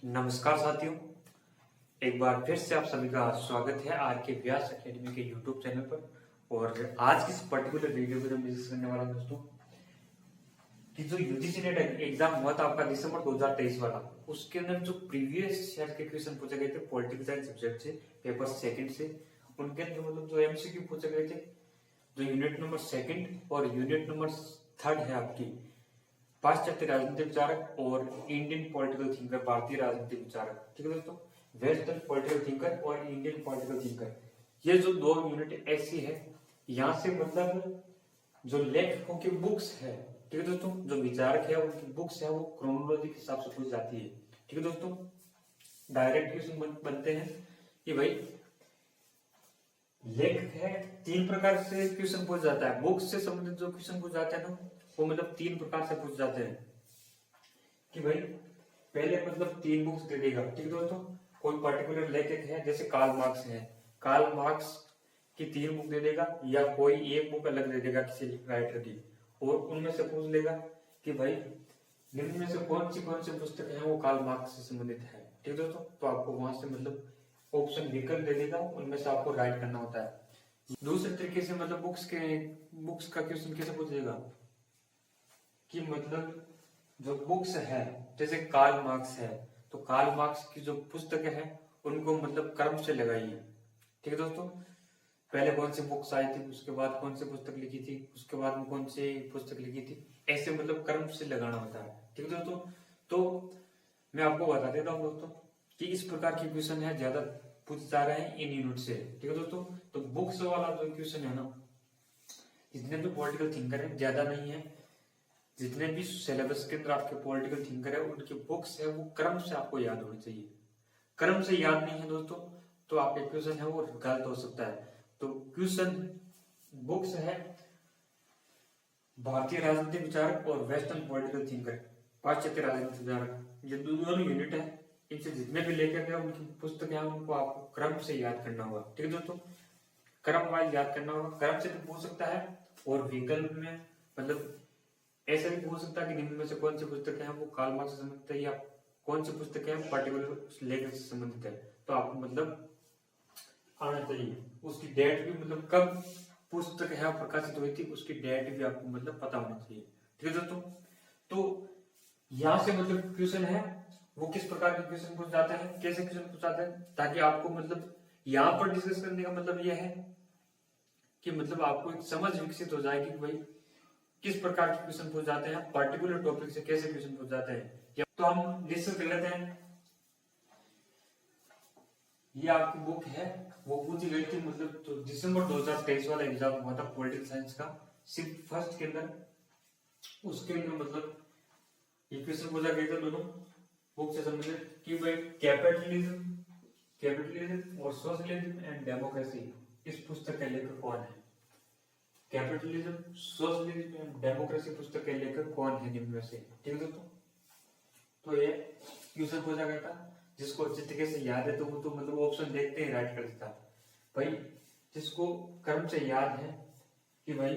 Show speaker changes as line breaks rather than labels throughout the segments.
नमस्कार साथियों, एक बार फिर से आप सभी का स्वागत है आर के व्यास एकेडमी के यूट्यूब चैनल पर। और आज की इस पर्टिकुलर वीडियो में हम डिस्कस करने वाला हूं दोस्तों कि जो यूजीसी नेट एग्जाम हुआ था आपका दिसंबर 2023 वाला, उसके अंदर जो प्रीवियस ईयर के क्वेश्चन पूछे गए थे पॉलिटिकल साइंस सब्जेक्ट से, पेपर सेकंड से, उनके अंदर मतलब जो एमसीक्यू पूछे गए थे, जो यूनिट नंबर सेकंड और यूनिट नंबर थर्ड है आपकी पाश्चात्य राजनीतिक विचारक और इंडियन पॉलिटिकल थिंकर, भारतीय राजनीतिक विचारक, ठीक है दोस्तों, वेस्टर्न पॉलिटिकल थिंकर और इंडियन पॉलिटिकल थिंकर, ये जो दो यूनिट ऐसी है, यहाँ से मतलब जो लेखकों की बुक्स है, ठीक है दोस्तों, जो विचारक है उनकी बुक्स है वो क्रोनोलॉजी के हिसाब से पूछ जाती है। ठीक है दोस्तों, डायरेक्ट क्वेश्चन बनते हैं कि भाई लेखक है, तीन प्रकार से क्वेश्चन पूछ जाता है, बुक्स से संबंधित जो क्वेश्चन पूछ जाते हैं ना वो मतलब तीन प्रकार से पूछ जाते हैं कि भाई पहले मतलब तीन बुक्स दे देगा, ठीक है दोस्तों, कोई पर्टिकुलर लेखक है जैसे कार्ल मार्क्स है, कार्ल मार्क्स की तीन बुक दे देगा या कोई एक बुक अलग दे देगा किसी राइटर की, और उनमें से पूछ लेगा कि भाई निम्न में से कौन सी पुस्तक है वो कार्ल मार्क्स से संबंधित है। ठीक है दोस्तों, तो आपको वहां से मतलब ऑप्शन विकल्प दे देगा, उनमें से आपको राइट करना होता है। दूसरे तरीके से मतलब बुक्स का क्वेश्चन कैसे पूछेगा कि मतलब जो बुक्स है जैसे कार्ल मार्क्स है तो कार्ल मार्क्स की जो पुस्तक है उनको मतलब क्रम से लगाइए। ठीक है दोस्तों, पहले कौन सी बुक्स आई थी, उसके बाद कौन सी पुस्तक लिखी थी, उसके बाद में कौन सी पुस्तक लिखी थी, ऐसे मतलब क्रम से लगाना होता है। ठीक है दोस्तों, तो मैं आपको बता देता हूँ दोस्तों कि इस प्रकार के क्वेश्चन है ज्यादा पूछे जा रहे हैं इन यूनिट से। ठीक है दोस्तों, तो बुक्स वाला जो क्वेश्चन है ना, जितने भी पॉलिटिकल थिंकर है ज्यादा नहीं है, जितने भी सिलेबस के अंदर आपके पॉलिटिकल थिंकर है उनकी बुक्स है वो क्रम से आपको याद होनी चाहिए। क्रम से याद नहीं है दोस्तों तो आपके क्वेश्चन है वो गलत हो सकता है। तो क्वेश्चन बुक्स है भारतीय राजनीतिक विचारक और वेस्टर्न पॉलिटिकल थिंकर, पाश्चात्य राजनीतिक विचारक, ये दोनों यूनिट है, इनसे जितने भी लेखक है उनकी पुस्तक है उनको आपको क्रम से याद करना होगा। ठीक है दोस्तों, क्रम वाइज याद करना होगा, क्रम से भी पूछ सकता है और विकल्प में मतलब ऐसा भी पूछ सकता है कि निम्न में से कौन सी पुस्तक है वो कार्ल मार्क्स से संबंधित है या कौन सी पुस्तक है पर्टिकुलर लेखक से संबंधित है, तो आपको मतलब आना चाहिए। उसकी डेट भी मतलब कब पुस्तक है प्रकाशित हुई थी उसकी डेट भी आपको मतलब पता होनी चाहिए। ठीक है दोस्तों, तो यहाँ से मतलब क्वेश्चन है वो किस प्रकार के क्वेश्चन पूछ जाते हैं, कैसे क्वेश्चन पूछ जाते हैं, ताकि आपको मतलब यहाँ पर डिस्कस करने का मतलब यह है कि मतलब आपको एक समझ विकसित हो जाएगी कि भाई किस प्रकार के क्वेश्चन पूछ जाते हैं, पर्टिकुलर टॉपिक से कैसे क्वेश्चन पूछ जाते हैं। तो हम डिस्कस कर लेते हैं। ये आपकी बुक है वो पूछी गई थी मतलब तो दिसंबर 2023 वाला एग्जाम हुआ था पॉलिटिकल साइंस का, सिर्फ फर्स्ट के अंदर, उसके अंदर मतलब ये क्वेश्चन पूछा गया था दोनों बुक से संबंधित कि भाई कैपिटलिज्म और सोशलिज्म एंड डेमोक्रेसी, इस पुस्तक के लेखक कौन है। कैपिटलिज्म, सोशलिज्म एंड डेमोक्रेसी पुस्तक के लेखक कौन है निम्न में से। ठीक है दोस्तों, तो ये क्वेश्चन पूछा गया था, जिसको अच्छे तरीके से याद है तो वो तो मतलब ऑप्शन देखते ही राइट कर देता भाई। जिसको क्रम से याद है कि भाई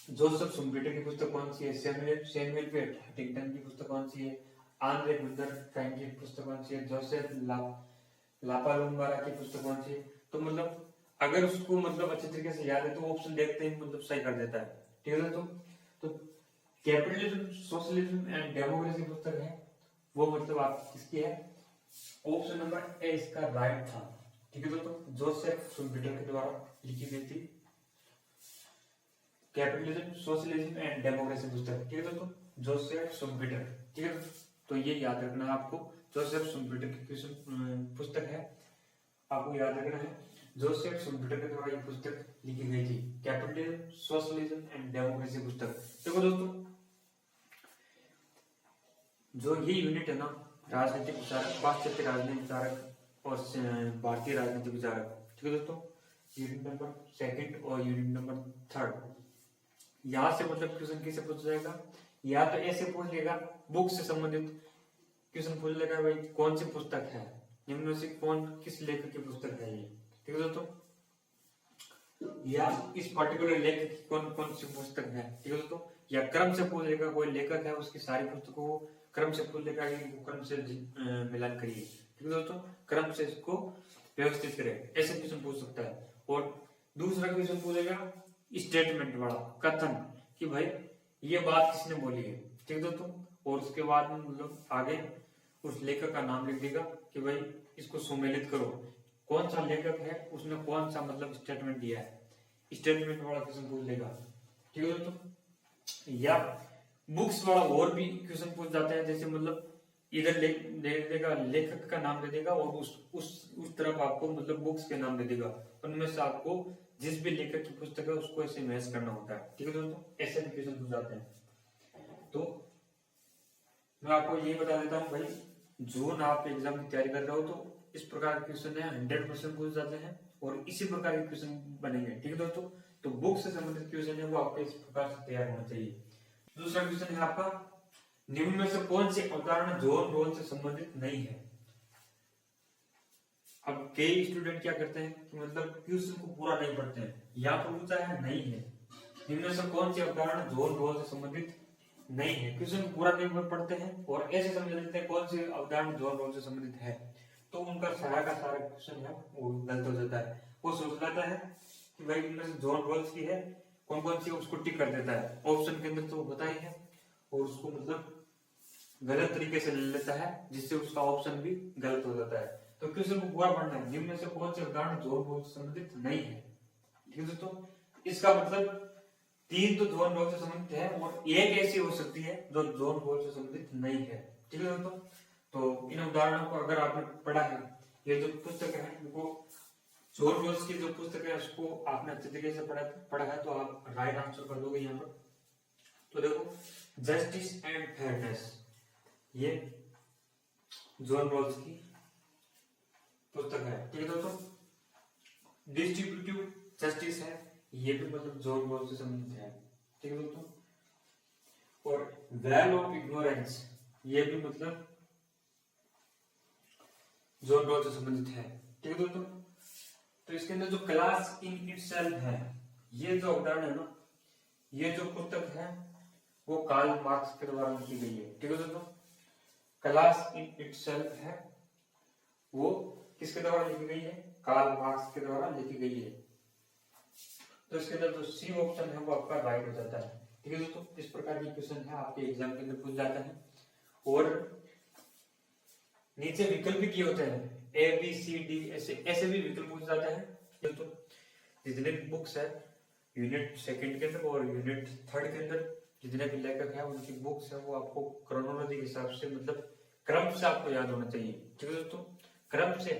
जोसेफ शुम्पेटर की पुस्तक कौन सी है, सैमुअल पे हंटिंगटन की पुस्तक कौन सी है, आंद्रे गुंटर फ्रैंक की पुस्तक कौन सी है, जोसेफ लापालुम्बारा की पुस्तक कौन सी है, तो मतलब अगर उसको मतलब अच्छे तरीके से याद है तो ऑप्शन देखते ही मतलब सही कर देता है। ठीक है दोस्तों, तो कैपिटलिज्म, सोशलिज्म एंड डेमोक्रेसी पुस्तक है वो मतलब आप किसकी है, ऑप्शन नंबर ए इसका राइट था। ठीक है दोस्तों, जोसेफ शुम्पेटर के द्वारा लिखी गई थी कैपिटलिज्म, सोशलिज्म एंड डेमोक्रेसी पुस्तक। ठीक है दोस्तों, जोसेफ शुम्पेटर। ठीक है, तो ये याद रखना है आपको, जोसेफ शुम्पेटर की पुस्तक है, आपको याद रखना है जोसेफ शुम्पेटर के द्वारा ये पुस्तक लिखी गई थी, कैपिटलिज्म, सोशलिज्म एंड डेमोक्रेसी पुस्तक। देखो दोस्तों, जो ये यूनिट है ना, राजनीतिक विचारक, पाश्चात्य राजनीतिक विचारक और भारतीय राजनीतिक विचारक, ठीक है दोस्तों, यूनिट नंबर सेकंड और यूनिट नंबर थर्ड, यहाँ से मतलब क्वेश्चन कैसे पूछ जाएगा, या तो ऐसे पूछ लेगा बुक से संबंधित क्वेश्चन पूछ लेगा भाई कौन सी पुस्तक है, निम्न में से कौन किस लेखक की पुस्तक है ये। ठीक है दोस्तों, या इस पर्टिकुलर लेखक की कौन कौन सी पुस्तक है। ठीक है दोस्तों, या क्रम से पूछ लेगा, कोई लेखक है उसकी सारी पुस्तकों को क्रम से पूछ लेगा कि इनको क्रम से मिलान करिए। ठीक है दोस्तों, क्रम से इसको व्यवस्थित करें, ऐसे क्वेश्चन पूछ सकता है। और दूसरा क्वेश्चन पूछेगा स्टेटमेंट वाला, कथन, कि भाई ये बात किसने बोली है। ठीक है दोस्तों, और उसके बाद में मतलब आगे उस लेखक का नाम लिख देगा कि भाई इसको सुमेलित करो, कौन सा लेखक है, उसने कौन सा मतलब स्टेटमेंट दिया है, स्टेटमेंट वाला क्वेश्चन पूछ लेगा। ठीक है दोस्तों, या बुक्स वाला और भी क्वेश्चन पूछ जाते हैं, जैसे मतलब इधर दे देगा, लेखक का नाम दे देगा और उस तरफ आपको मतलब बुक्स के नाम दे देगा, उनमें से आपको जिस भी लेखक की पुस्तक है उसको ऐसे मैच करना होता है। ठीक है दोस्तों, ऐसे भी क्वेश्चन पूछ जाते हैं। तो मैं आपको ये बता देता हूँ भाई, जो ना आप एग्जाम की तैयारी कर रहे हो तो इस प्रकार के क्वेश्चन है 100% पूछ जाते हैं और इसी प्रकार के क्वेश्चन बनेंगे। ठीक है दोस्तों, तो बुक से संबंधित क्वेश्चन है वो आपके इस प्रकार से तैयार होना चाहिए। दूसरा क्वेश्चन है आपका, निम्न में से कौन सी अवधारणा जॉन रोल से संबंधित नहीं है। अब कई स्टूडेंट क्या करते हैं कि मतलब क्वेश्चन को पूरा नहीं पढ़ते हैं, या तो पूछा है नहीं है, निम्न में से कौन सी अवधारणा जॉन रोल से संबंधित नहीं है, क्वेश्चन को पूरा नहीं पढ़ते हैं और ऐसे समझ लेते हैं कौन सी अवधारणा जॉन रोल से संबंधित है, तो उनका सारा का सारा क्वेश्चन है वो गलत हो जाता है। वो सोच लेता है कि भाई इनमें से जॉन रोल्स की है कौन कौन सी, उसको टिक कर देता है, ऑप्शन के अंदर तो होता ही है, और उसको मतलब गलत तरीके से ले लेता है, जिससे उसका ऑप्शन भी गलत हो जाता है। तो क्वेश्चन को पूरा पढ़ना है, निम्न में से कौन सी अवधारणा जॉन रोल से संबंधित नहीं है। ठीक है दोस्तों, इसका मतलब 3 तो जॉन रोल से संबंधित है और एक ऐसी हो सकती है जो जॉन रोल से संबंधित नहीं है। ठीक है दोस्तों, तो इन उदाहरणों को अगर आपने पढ़ा है, ये जो पुस्तक है वो जॉन रोल्स की जो पुस्तक है उसको आपने अच्छे तरीके से पढ़ा है तो आप राइट आंसर कर दोगे यहाँ पर। तो देखो, जस्टिस एंड फेयरनेस, ये जॉन रोल्स की पुस्तक है। ठीक है दोस्तों, डिस्ट्रीब्यूटिव जस्टिस है, ये भी मतलब जॉन रोल्स से संबंधित है। ठीक है दोस्तों, और वैल ऑफ इग्नोरेंस, ये भी मतलब जॉन रोल्स से संबंधित है। ठीक है दोस्तों, तो इसके अंदर जो क्लास इन इटसेल्फ है, ये जो अवधारणा है ना, ये जो पुस्तक है वो कार्ल मार्क्स के द्वारा लिखी गई है। ठीक है दोस्तों, क्लास इन इटसेल्फ है वो किसके द्वारा लिखी गई है, कार्ल मार्क्स के द्वारा लिखी गई है। तो इसके अंदर जो सी ऑप्शन है वो आपका राइट हो जाता है। ठीक है दोस्तों, इस प्रकार के क्वेश्चन है आपके एग्जाम के अंदर पूछ जाता है। और नीचे विकल्प भी किए होते हैं, ए बी सी डी, ऐसे भी विकल्प पूछ जाता है। दोस्तों, जितने भी बुक्स है यूनिट 2 के अंदर और यूनिट 3 के अंदर जितने भी लेखक है उनकी बुक्स है वो आपको क्रोनोलॉजी के हिसाब से मतलब क्रम से आपको याद होना चाहिए। ठीक है दोस्तों, क्रम से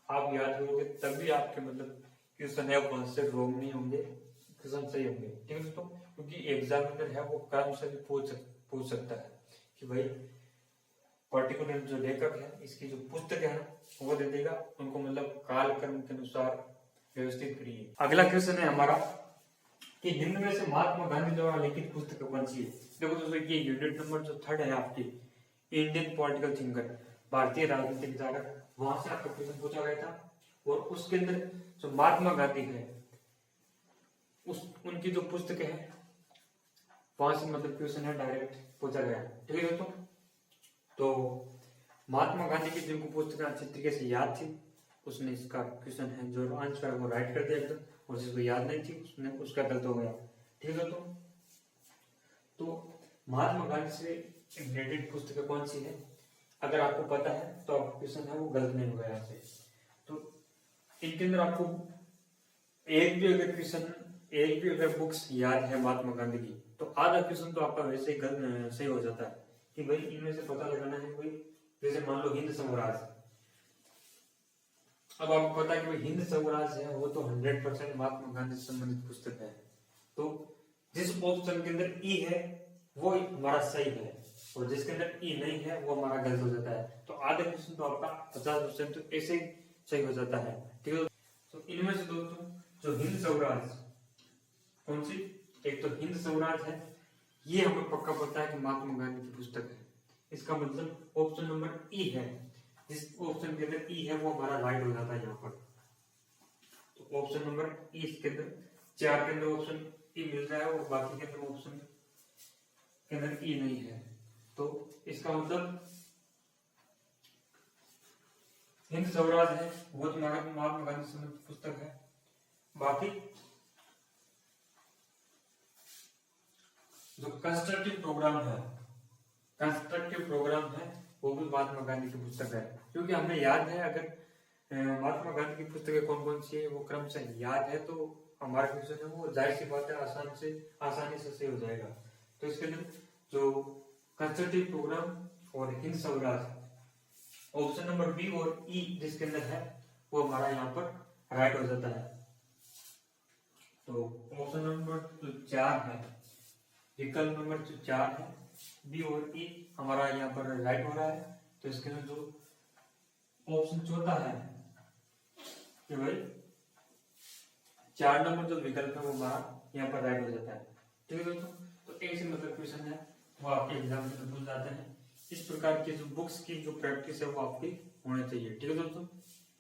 आप याद करोगे तभी आपके मतलब क्वेश्चन है वो से रॉन्ग नहीं होंगे, क्वेश्चन सही होंगे। ठीक है दोस्तों, क्योंकि एग्जामिनर है वो क्रम से भी पूछ सकता है कि भाई पर्टिकुलर जो लेखक है इसकी जो पुस्तक है वो दे देगा, उनको मतलब काल क्रम के अनुसार व्यवस्थित करिए। अगला क्वेश्चन है हमारा कि निम्न में से महात्मा गांधी द्वारा लिखित पुस्तक कौन सी है। देखो दोस्तों, ये यूनिट नंबर जो 3 है आपकी, इंडियन पॉलिटिकल थिंकर, भारतीय राजनीतिक विचारक, वहां से आपका क्वेश्चन पूछा गया था। और उसके अंदर जो महात्मा गांधी है उनकी जो पुस्तक है वहां से मतलब क्वेश्चन है डायरेक्ट पूछा गया। ठीक है दोस्तों, तो महात्मा गांधी की जिनको पुस्तक अच्छी तरीके से याद थी उसने इसका क्वेश्चन है जो आंसर है वो राइट कर दिया एकदम, और जिसको याद नहीं थी उसने उसका गलत हो गया। ठीक है दोस्तों, तो महात्मा गांधी से रिलेटेड पुस्तक कौन सी है, अगर आपको पता है तो आपका क्वेश्चन है वो गलत नहीं होगा यहाँ से। तो इनके अंदर आपको एक भी अगर बुक्स याद है महात्मा गांधी की तो आधा क्वेश्चन तो आपका वैसे ही सही हो जाता है कि भाई इनमें से पता लगाना है भाई, जैसे मान लो हिंद स्वराज, अब आपको पता है कि भाई हिंद स्वराज है वो तो 100% महात्मा गांधी से संबंधित पुस्तक है। तो जिस ऑप्शन के अंदर ई है वो हमारा सही है और जिसके अंदर ई नहीं है वो हमारा गलत हो जाता है। तो आधे क्वेश्चन तो आपका 50% तो ऐसे ही सही हो जाता है। ठीक है, तो इनमें से दोस्तों जो हिंद स्वराज कौन सी, एक तो हिंद स्वराज है, ये हमें पक्का पता है कि महात्मा गांधी की पुस्तक है, इसका मतलब ऑप्शन नंबर ई है, जिस ऑप्शन के अंदर ई है वो हमारा राइट हो जाता है यहाँ पर। तो ऑप्शन नंबर ई, इसके अंदर 4 के अंदर ऑप्शन ई मिल रहा है और बाकी के अंदर ऑप्शन के अंदर ई नहीं है, तो तो इसका मतलब हिंद स्वराज है, वो तो महात्मा गांधी से संबंधित पुस्तक है। बाकी जो कंस्ट्रक्टिव प्रोग्राम है वो भी महात्मा गांधी की पुस्तक है, क्योंकि हमें याद है, अगर महात्मा गांधी की पुस्तकें कौन कौन सी है वो क्रमशः याद है तो हमारा क्वेश्चन है वो जाहिर सी बात है आसानी से सही हो जाएगा। तो इसके लिए जो कंस्ट्रक्टिव प्रोग्राम और Hind Swaraj, option number B और ई जिसके अंदर है वो हमारा यहाँ पर राइट हो जाता है। तो ऑप्शन नंबर 4 है, विकल्प नंबर 4 है, बी और ई हमारा यहाँ पर राइट हो रहा है। तो इसके अंदर जो ऑप्शन चौथा है कि भाई 4 नंबर जो विकल्प है वो हमारा यहाँ पर राइट हो जाता है। ठीक है दोस्तों, तो एक से मतलब क्वेश्चन है वो आपके एग्जाम में पूछ जाते हैं। इस प्रकार की जो बुक्स की जो प्रैक्टिस है वो आपकी होनी चाहिए। ठीक है दोस्तों।